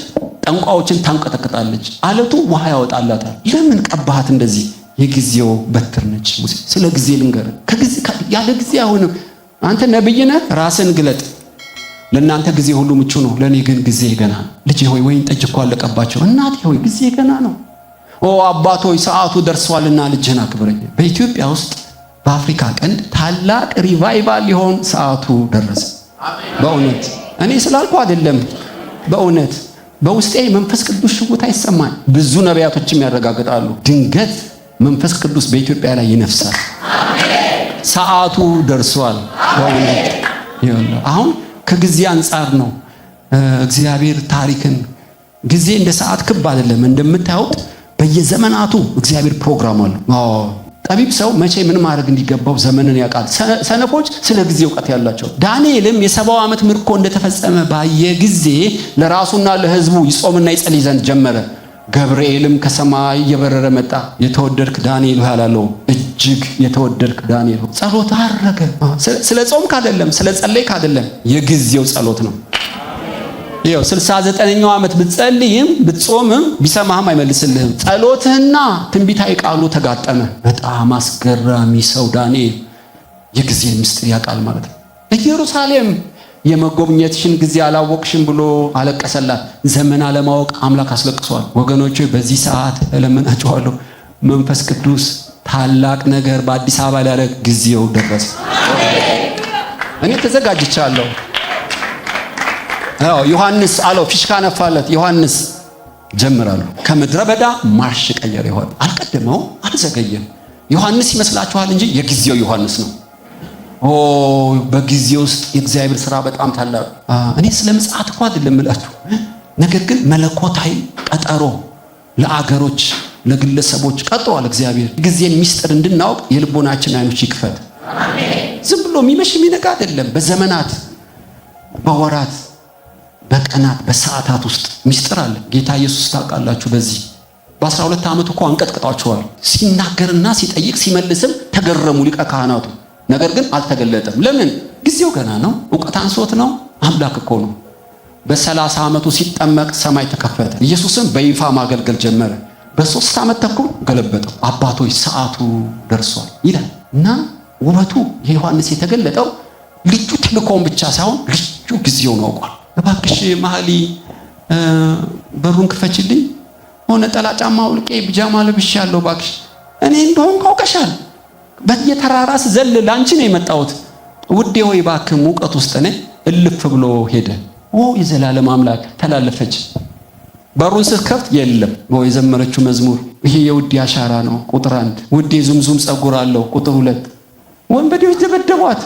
ጠንቋዎችን ታንቀጠቅጣለች፣ አለቱ ውሃ ያወጣላታል። ለምን ቀባሃት እንደዚህ? የጊዜው በትር ነች። ሙሴ ስለ ጊዜ ልንገርህ፣ ያለ ጊዜ አይሆንም። አንተ ነብይ ነህ፣ ራስን ግለጥ። ለእናንተ ጊዜ ሁሉ ምቹ ነው፣ ለእኔ ግን ጊዜ ገና ነው። ልጄ ሆይ ወይን ጠጅ እኮ አለቀባቸው። እናቴ ሆይ ጊዜ ገና ነው። ኦ አባት ሆይ ሰዓቱ ደርሷልና ልጅህን አክብረኝ። በኢትዮጵያ ውስጥ በአፍሪካ ቀንድ ታላቅ ሪቫይቫል ሊሆን ሰዓቱ ደረሰ። በእውነት እኔ ስላልኩ አይደለም፣ በእውነት በውስጤ መንፈስ ቅዱስ ሽውታ ይሰማል። ብዙ ነቢያቶችም ያረጋግጣሉ። ድንገት መንፈስ ቅዱስ በኢትዮጵያ ላይ ይነፍሳል። ሰዓቱ ደርሷል። በእውነት አሁን ከጊዜ አንጻር ነው እግዚአብሔር ታሪክን። ጊዜ እንደ ሰዓት ክብ አይደለም። እንደምታዩት በየዘመናቱ እግዚአብሔር ፕሮግራም አለው። ጠቢብ ሰው መቼ ምን ማድረግ እንዲገባው ዘመንን ያውቃል። ሰነፎች ስለ ጊዜ እውቀት ያላቸው። ዳንኤልም የ70 ዓመት ምርኮ እንደተፈጸመ ባየ ጊዜ ለራሱና ለሕዝቡ ይጾምና ይጸልይ ዘንድ ጀመረ። ገብርኤልም ከሰማይ እየበረረ መጣ። የተወደድክ ዳንኤል ሆይ አላለው። እጅግ የተወደድክ ዳንኤል ሆይ ጸሎት አረገ። ስለ ጾምክ አይደለም፣ ስለ ጸለይክ አይደለም፣ የጊዜው ጸሎት ነው። ይኸው 69ኛው ዓመት ብትጸልይም ብትጾምም ቢሰማህም አይመልስልህም። ጸሎትህና ትንቢታዊ ቃሉ ተጋጠመ። በጣም አስገራሚ ሰው ዳንኤል የጊዜን ምስጢር ያውቃል ማለት ነው። ኢየሩሳሌም የመጎብኘትሽን ጊዜ አላወቅሽም ብሎ አለቀሰላት። ዘመን አለማወቅ አምላክ አስለቅሷል። ወገኖቼ በዚህ ሰዓት እለምናችኋለሁ፣ መንፈስ ቅዱስ ታላቅ ነገር በአዲስ አበባ ሊያደርግ ጊዜው ደረሰ። እኔ ተዘጋጅቻለሁ። ዮሐንስ አለው፣ ፊሽካ ነፋለት። ዮሐንስ ጀምራለሁ። ከምድረ በዳ ማርሽ ቀየረ። ይሆን አልቀደመው፣ አልዘገየም። ዮሐንስ ይመስላችኋል እንጂ የጊዜው ዮሐንስ ነው። በጊዜ ውስጥ የእግዚአብሔር ሥራ በጣም ታላቅ። እኔ ስለ ምጽአት እንኳን አይደለም እላችሁ፣ ነገር ግን መለኮታዊ ቀጠሮ ለአገሮች ለግለሰቦች ቀጥሯል እግዚአብሔር። ጊዜን ሚስጥር እንድናውቅ የልቦናችን አይኖች ይክፈት። አሜን። ዝም ብሎ የሚመሽ የሚነጋ አይደለም። በዘመናት በወራት በቀናት በሰዓታት ውስጥ ሚስጥር አለ። ጌታ ኢየሱስ ታውቃላችሁ፣ በዚህ በ12 ዓመቱ እኮ አንቀጥቅጣቸዋል። ሲናገርና ሲጠይቅ ሲመልስም ተገረሙ ሊቀ ካህናቱ። ነገር ግን አልተገለጠም። ለምን? ጊዜው ገና ነው። ዕውቀት አንሶት ነው። አምላክ እኮ ነው። በ30 ዓመቱ ሲጠመቅ ሰማይ ተከፈተ። ኢየሱስም በይፋ ማገልገል ጀመረ። በ3 ዓመት ተኩል ገለበጠው። አባቶች ሰዓቱ ደርሷል ይላል እና ውበቱ የዮሐንስ የተገለጠው ልጁ ተልኮውን ብቻ ሳይሆን ልጁ ጊዜውን አውቋል። እባክሽ መሐሊ በሩን ክፈችልኝ፣ ሆነ ጠላ ጫማ አውልቄ ቢጃማ ለብሻለሁ፣ እባክሽ እኔ እንደሆን ካውቀሻል። በየተራራስ ዘል ላንቺ ነው የመጣሁት ውዴ ሆይ እባክህ ሙቀት ውስጥ ነኝ። እልፍ ብሎ ሄደ። የዘላለም አምላክ ተላለፈች። በሩን ስትከፍት የለም። የዘመረችው መዝሙር ይሄ የውዴ አሻራ ነው። ቁጥር 1 ውዴ ዙምዙም ጸጉር አለው። ቁጥር 2 ወንበዴዎች ደበደቧት።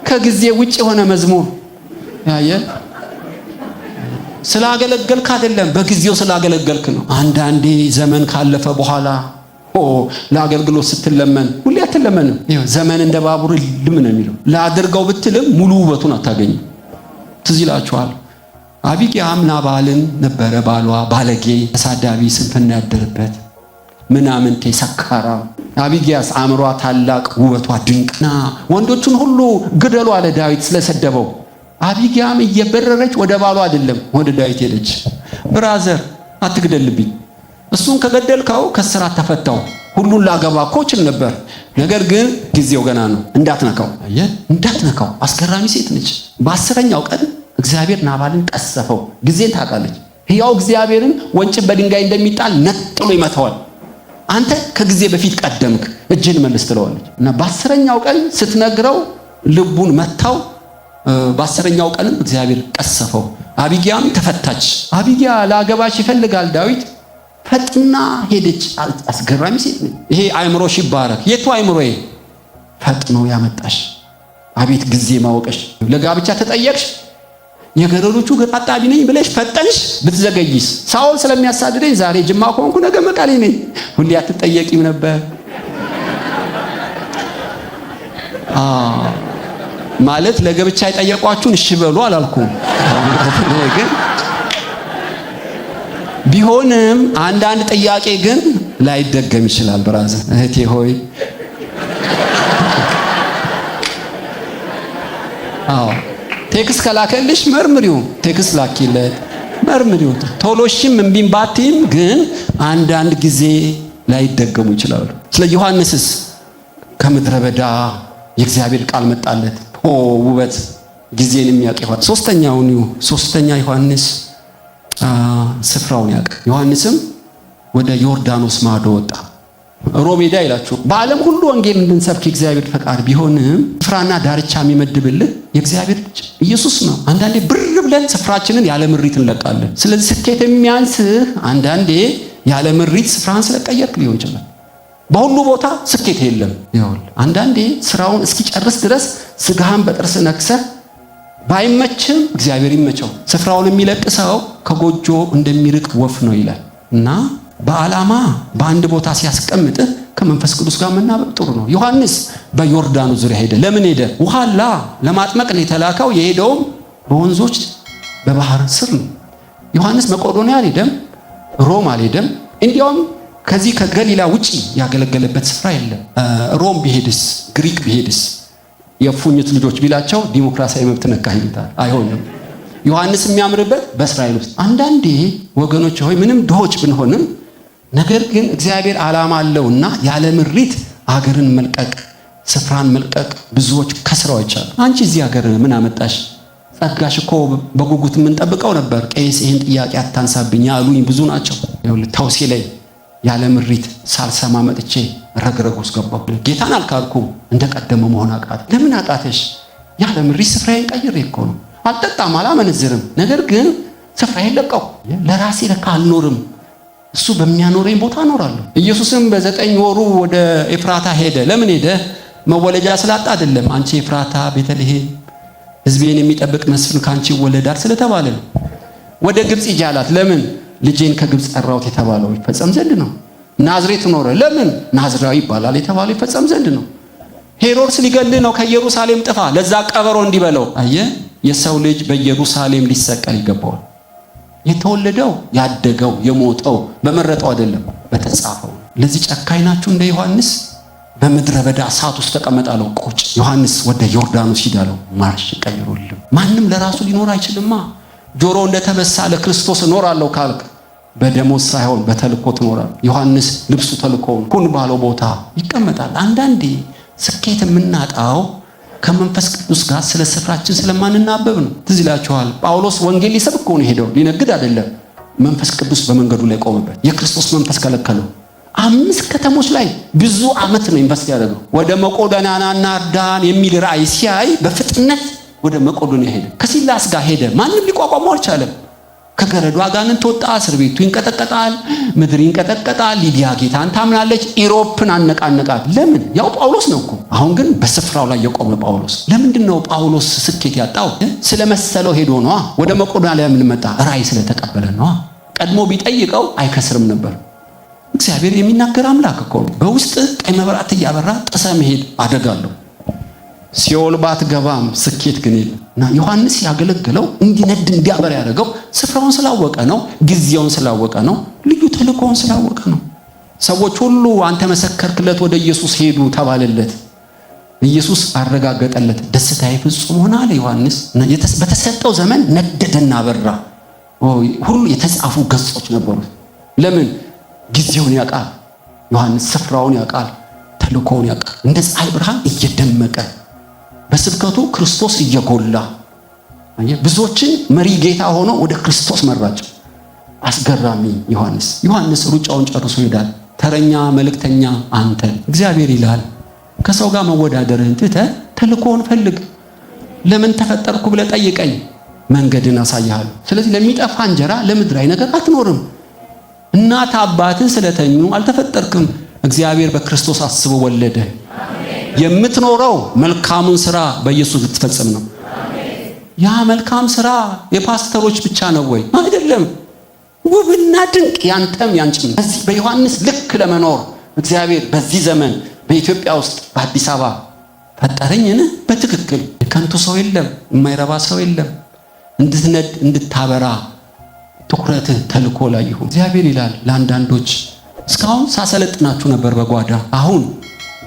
ከጊዜ ውጭ የሆነ መዝሙር ያየ ስላገለገልክ አይደለም፣ በጊዜው ስላገለገልክ ነው። አንዳንዴ ዘመን ካለፈ በኋላ ለአገልግሎት ስትለመን ሁሌ አትለመንም። ዘመን እንደ ባቡር ልም ነው የሚለው። ላድርገው ብትልም ሙሉ ውበቱን አታገኝም። ትዝ ይላችኋል አቢግያም ናባልን ነበረ ባሏ፣ ባለጌ፣ ተሳዳቢ፣ ስንፍና ያደረበት ምናምንቴ ሰካራ። አቢግያስ አእምሯ ታላቅ፣ ውበቷ ድንቅና ወንዶቹን ሁሉ ግደሉ አለ ዳዊት ስለሰደበው። አቢግያም እየበረረች ወደ ባሏ አይደለም ወደ ዳዊት ሄደች። ብራዘር አትግደልብኝ፣ እሱን ከገደልከው ከስራት ተፈታው። ሁሉን ላገባ እኮ እችል ነበር፣ ነገር ግን ጊዜው ገና ነው። እንዳትነካው፣ እንዳትነካው። አስገራሚ ሴት ነች። በ10ኛው ቀን እግዚአብሔር ናባልን ቀሰፈው። ጊዜን ታውቃለች። ሕያው እግዚአብሔርን ወንጭፍ በድንጋይ እንደሚጣል ነጥሎ ይመታዋል። አንተ ከጊዜ በፊት ቀደምክ፣ እጅን መልስ ትለዋለች። እና በ10ኛው ቀን ስትነግረው ልቡን መታው። በ10ኛው ቀንም እግዚአብሔር ቀሰፈው። አቢግያም ተፈታች። አቢግያ ላገባሽ ይፈልጋል ዳዊት፣ ፈጥና ሄደች። አስገራሚ ሴት ነች። ይሄ አእምሮሽ ይባረክ። የቱ አእምሮዬ? ፈጥኖ ያመጣሽ። አቤት ጊዜ ማወቅሽ። ለጋብቻ ተጠየቅሽ፣ የገረዶቹ አጣቢ ነኝ ብለሽ ፈጠንሽ። ብትዘገይስ? ሳኦል ስለሚያሳድደኝ ዛሬ ጅማ ከሆንኩ ነገ መቀሌ ነኝ። ሁሌ አትጠየቂም ነበር ማለት። ለጋብቻ የጠየቋችሁን እሺ በሉ አላልኩም፣ ግን ቢሆንም አንዳንድ ጥያቄ ግን ላይደገም ይችላል። ብራዘር እህቴ ሆይ ቴክስ ከላከልሽ መርምሪው፣ ቴክስ ላኪለት፣ መርምሪው። ቶሎሽም እምቢም ባቲም ግን አንዳንድ ጊዜ ላይደገሙ ይችላሉ። ስለ ዮሐንስስ ከምድረ በዳ የእግዚአብሔር ቃል መጣለት። ውበት ጊዜን የሚያውቅ ይሆናል። ሶስተኛ ዮሐንስ ስፍራውን ያውቅ። ዮሐንስም ወደ ዮርዳኖስ ማዶ ወጣ። ሮም ሄዳ ይላችሁ በዓለም ሁሉ ወንጌል እንድንሰብክ የእግዚአብሔር ፈቃድ ቢሆንም ስፍራና ዳርቻ የሚመድብልን የእግዚአብሔር ኢየሱስ ነው። አንዳንዴ ብር ብለን ስፍራችንን ያለ ምሪት እንለቃለን። ስለዚህ ስኬት የሚያንስህ አንዳንዴ ያለ ምሪት ስፍራን ስለቀየርክ ሊሆን ይችላል። በሁሉ ቦታ ስኬት የለም። አንዳንዴ ስራውን እስኪጨርስ ድረስ ስጋህን በጥርስ ነክሰህ ባይመችም እግዚአብሔር ይመቸው። ስፍራውን የሚለቅ ሰው ከጎጆ እንደሚርቅ ወፍ ነው ይላል እና በዓላማ በአንድ ቦታ ሲያስቀምጥህ ከመንፈስ ቅዱስ ጋር መናበብ ጥሩ ነው። ዮሐንስ በዮርዳኖስ ዙሪያ ሄደ። ለምን ሄደ? ውሃላ ለማጥመቅ ነው የተላከው። የሄደውም በወንዞች በባህር ስር ነው። ዮሐንስ መቄዶንያ አልሄደም፣ ሮም አልሄደም። እንዲያውም ከዚህ ከገሊላ ውጪ ያገለገለበት ስፍራ የለም። ሮም ቢሄድስ፣ ግሪክ ቢሄድስ፣ የፉኝት ልጆች ቢላቸው ዲሞክራሲያዊ መብት ነካ ይሉታል። አይሆንም። ዮሐንስ የሚያምርበት በእስራኤል ውስጥ። አንዳንዴ ወገኖች ሆይ ምንም ድሆች ብንሆንም ነገር ግን እግዚአብሔር ዓላማ አለውና ያለ ምሪት አገርን መልቀቅ፣ ስፍራን መልቀቅ ብዙዎች ከስራው ይቻላል። አንቺ እዚህ ሀገር ምን አመጣሽ? ጸጋሽ እኮ በጉጉት የምንጠብቀው ነበር። ቄስ ይህን ጥያቄ አታንሳብኝ ያሉኝ ብዙ ናቸው። ተውሴ ላይ ያለ ምሪት ሳልሰማ መጥቼ ረግረግ ውስጥ ገባሁ። ጌታን አልካድኩም፣ እንደቀደመ መሆን አቃተኝ። ለምን አቃተሽ? ያለ ምሪት ስፍራዬን ቀይሬ እኮ ነው። አልጠጣም፣ አላመነዝርም፣ ነገር ግን ስፍራዬን ለቀው ለራሴ ለካ አልኖርም፣ እሱ በሚያኖረኝ ቦታ እኖራለሁ። ኢየሱስም በ9 ወሩ ወደ ኤፍራታ ሄደ። ለምን ሄደ? መወለጃ ስላጣ አይደለም። አንቺ ኤፍራታ ቤተልሔም ሕዝቤን የሚጠብቅ መስፍን ካንቺ ይወለዳል ስለተባለ ነው። ወደ ግብጽ ሂጂ አላት። ለምን? ልጄን ከግብጽ ጠራሁት የተባለው ይፈጸም ዘንድ ነው። ናዝሬት ኖረ። ለምን? ናዝራዊ ይባላል የተባለው ይፈጸም ዘንድ ነው። ሄሮድስ ሊገልህ ነው፣ ከኢየሩሳሌም ጥፋ፣ ለዛ ቀበሮ እንዲበለው። አየህ፣ የሰው ልጅ በኢየሩሳሌም ሊሰቀል ይገባዋል። የተወለደው ያደገው የሞተው በመረጠው አይደለም፣ በተጻፈው። ለዚህ ጨካኝ ናችሁ እንደ ዮሐንስ? በምድረ በዳ እሳት ውስጥ ተቀመጣለው። ቁጭ ዮሐንስ ወደ ዮርዳኖስ ሂዳለው። ማርሽ ቀይሩልም። ማንም ለራሱ ሊኖር አይችልማ። ጆሮ እንደተበሳ ለክርስቶስ እኖራለሁ ካልክ በደሞዝ ሳይሆን በተልኮ ትኖራለህ። ዮሐንስ ልብሱ ተልኮውን ኩን ባለው ቦታ ይቀመጣል። አንዳንዴ ስኬት የምናጣው ከመንፈስ ቅዱስ ጋር ስለ ስፍራችን ስለማንናበብ ነው። ትዝ ይላችኋል፣ ጳውሎስ ወንጌል ሊሰብክ ነው ሄደው፣ ሊነግድ አይደለም። መንፈስ ቅዱስ በመንገዱ ላይ ቆመበት። የክርስቶስ መንፈስ ከለከለው። 5 ከተሞች ላይ ብዙ ዓመት ነው ኢንቨስት ያደረገው። ወደ መቄዶንያና አርዳን የሚል ራእይ ሲያይ በፍጥነት ወደ መቄዶንያ ሄደ። ከሲላስ ጋር ሄደ። ማንም ሊቋቋመው አልቻለም። ከገረዱ አጋንንት ወጣ። እስር ቤቱ ይንቀጠቀጣል፣ ምድር ይንቀጠቀጣል። ሊዲያ ጌታን ታምናለች። ኢሮፕን አነቃነቃት። ለምን? ያው ጳውሎስ ነው እኮ። አሁን ግን በስፍራው ላይ የቆመ ጳውሎስ። ለምንድን ነው ጳውሎስ ስኬት ያጣው? ስለመሰለው ሄዶ ነዋ። ወደ መቄዶንያ ምን መጣ? ራእይ ስለተቀበለ ነዋ። ቀድሞ ቢጠይቀው አይከስርም ነበር። እግዚአብሔር የሚናገር አምላክ እኮ ነው። በውስጥ ቀይ መብራት እያበራ ጥሰ መሄድ አደጋለሁ። ሲኦል ባትገባም ስኬት ግን የለም። እና ዮሐንስ ያገለገለው እንዲነድ እንዲያበራ ያደረገው ስፍራውን ስላወቀ ነው። ጊዜውን ስላወቀ ነው። ልዩ ተልእኮውን ስላወቀ ነው። ሰዎች ሁሉ አንተ መሰከርክለት፣ ወደ ኢየሱስ ሄዱ ተባለለት። ኢየሱስ አረጋገጠለት። ደስታዬ ፍጹም ሆነ አለ ዮሐንስ። በተሰጠው ዘመን ነደደና አበራ። ሁሉ የተጻፉ ገጾች ነበሩት። ለምን? ጊዜውን ያውቃል ዮሐንስ፣ ስፍራውን ያውቃል፣ ተልእኮውን ያውቃል። እንደ ፀሐይ ብርሃን እየደመቀ በስብከቱ ክርስቶስ እየጎላ ብዙዎችን መሪ ጌታ ሆኖ ወደ ክርስቶስ መራጭ። አስገራሚ ዮሐንስ ሩጫውን ጨርሶ ይሄዳል። ተረኛ መልእክተኛ አንተ እግዚአብሔር ይላል። ከሰው ጋር መወዳደርህን ትተህ ተልእኮውን ፈልግ። ለምን ተፈጠርኩ ብለህ ጠይቀኝ፣ መንገድን አሳይሃለሁ። ስለዚህ ለሚጠፋ እንጀራ ለምድራዊ ነገር አትኖርም። እናት አባትህ ስለተኙ አልተፈጠርክም። እግዚአብሔር በክርስቶስ አስቦ ወለደ። የምትኖረው መልካሙን ስራ በኢየሱስ ልትፈጽም ነው። ያ መልካም ስራ የፓስተሮች ብቻ ነው ወይ? አይደለም። ውብና ድንቅ ያንተም ያንቺም። በዚህ በዮሐንስ ልክ ለመኖር እግዚአብሔር በዚህ ዘመን በኢትዮጵያ ውስጥ በአዲስ አበባ ፈጠረኝን። በትክክል ከንቱ ሰው የለም፣ የማይረባ ሰው የለም። እንድትነድ እንድታበራ ትኩረትህ ተልእኮ ላይ ይሁን። እግዚአብሔር ይላል ለአንዳንዶች እስካሁን ሳሰለጥናችሁ ነበር በጓዳ፣ አሁን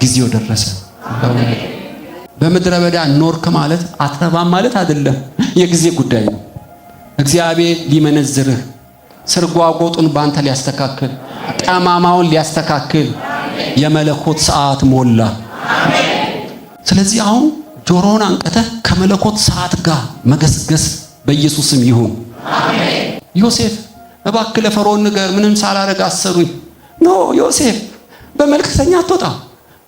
ጊዜው ደረሰ። በምድረ በዳ ኖርክ ማለት አትረባም ማለት አይደለም፣ የጊዜ ጉዳይ ነው። እግዚአብሔር ሊመነዝርህ፣ ስርጓጎጡን ባንተ ሊያስተካክል፣ ጠማማውን ሊያስተካክል የመለኮት ሰዓት ሞላ። ስለዚህ አሁን ጆሮውን አንቀተህ ከመለኮት ሰዓት ጋር መገስገስ በኢየሱስም ይሁን። ዮሴፍ እባክህ ለፈርዖን ንገር፣ ምንም ሳላረግ አሰሩኝ። ኖ ዮሴፍ በመልእክተኛ አትወጣም፣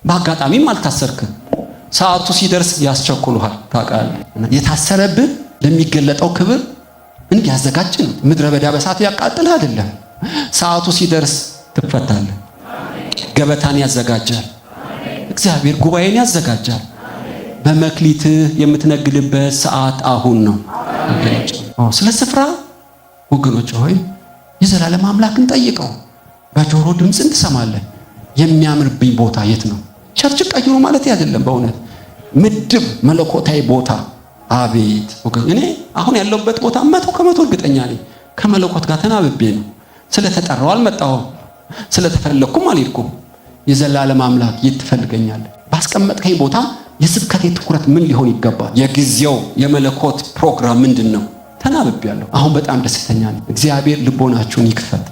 በአጋጣሚም አልታሰርክም። ሰዓቱ ሲደርስ ያስቸኩሉሃል። ታውቃለህ፣ የታሰረብህ ለሚገለጠው ክብር እንዲያዘጋጅ ነው። ምድረ በዳ በሰዓት ያቃጥልህ አይደለም። ሰዓቱ ሲደርስ ትፈታለህ። ገበታን ያዘጋጃል እግዚአብሔር፣ ጉባኤን ያዘጋጃል። በመክሊትህ የምትነግድበት ሰዓት አሁን ነው። ስለ ስፍራ ወገኖች ሆይ የዘላለም አምላክን ጠይቀው። በጆሮ ድምፅን ትሰማለህ። የሚያምርብኝ ቦታ የት ነው? ቸርች ቀይሩ ማለት አይደለም። በእውነት ምድብ መለኮታዊ ቦታ። አቤት ወገን፣ እኔ አሁን ያለሁበት ቦታ 100% እርግጠኛ ነኝ ከመለኮት ጋር ተናብቤ ነው። ስለተጠራው አልመጣሁም፣ ስለተፈለኩም አልሄድኩም። የዘላለም አምላክ የት ትፈልገኛለህ? ባስቀመጥከኝ ቦታ የስብከቴ ትኩረት ምን ሊሆን ይገባል? የጊዜው የመለኮት ፕሮግራም ምንድን ነው? ተናብቤያለሁ። አሁን በጣም ደስተኛ ነኝ። እግዚአብሔር ልቦናችሁን ይክፈት።